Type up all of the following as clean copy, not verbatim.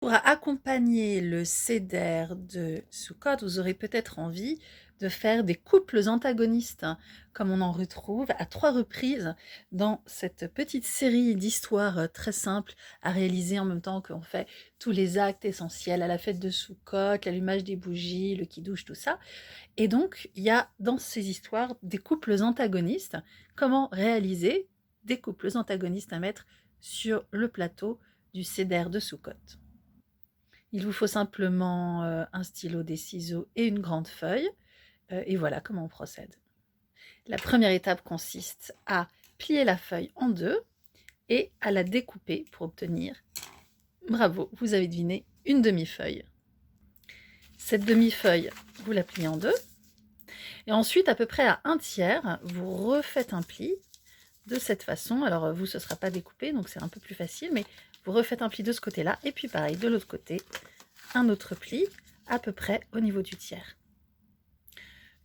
Pour accompagner le seder de Sukkot, vous aurez peut-être envie de faire des couples antagonistes, hein, comme on en retrouve à 3 reprises dans cette petite série d'histoires très simples à réaliser en même temps qu'on fait tous les actes essentiels à la fête de Sukkot, l'allumage des bougies, le kidouche, tout ça. Et donc, il y a dans ces histoires des couples antagonistes. Comment réaliser des couples antagonistes à mettre sur le plateau du seder de Sukkot? Il vous faut simplement un stylo, des ciseaux et une grande feuille. Et voilà comment on procède. La première étape consiste à plier la feuille en deux et à la découper pour obtenir, bravo, vous avez deviné, une demi-feuille. Cette demi-feuille, vous la pliez en deux. Et ensuite, à peu près à un tiers, vous refaites un pli de cette façon. Alors vous, ce ne sera pas découpé, donc c'est un peu plus facile, mais vous refaites un pli de ce côté-là. Et puis pareil, de l'autre côté, un autre pli à peu près au niveau du tiers.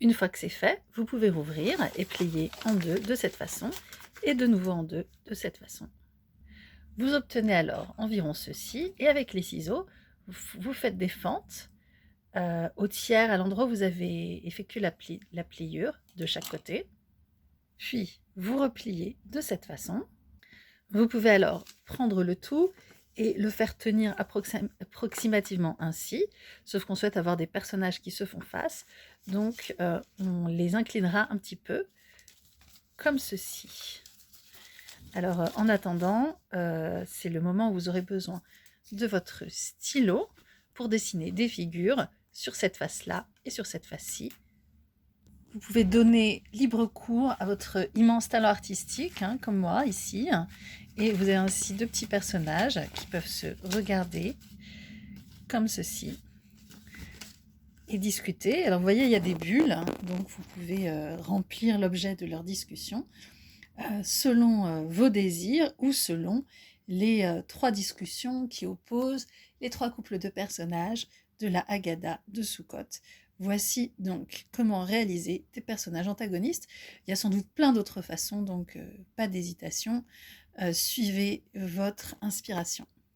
Une fois que c'est fait, vous pouvez rouvrir et plier en deux de cette façon et de nouveau en deux de cette façon. Vous obtenez alors environ ceci et avec les ciseaux, vous faites des fentes au tiers, à l'endroit où vous avez effectué la pliure de chaque côté. Puis vous repliez de cette façon. Vous pouvez alors prendre le tout et le faire tenir approximativement ainsi, sauf qu'on souhaite avoir des personnages qui se font face, donc on les inclinera un petit peu, comme ceci. Alors en attendant, c'est le moment où vous aurez besoin de votre stylo pour dessiner des figures sur cette face-là et sur cette face-ci. Vous pouvez donner libre cours à votre immense talent artistique, hein, comme moi ici, et vous avez ainsi deux petits personnages qui peuvent se regarder comme ceci et discuter. Alors vous voyez, il y a des bulles, hein, donc vous pouvez remplir l'objet de leur discussion selon vos désirs ou selon les 3 discussions qui opposent les 3 couples de personnages de la Haggadah de Sukkot. Voici donc comment réaliser des personnages antagonistes. Il y a sans doute plein d'autres façons, donc pas d'hésitation. Suivez votre inspiration.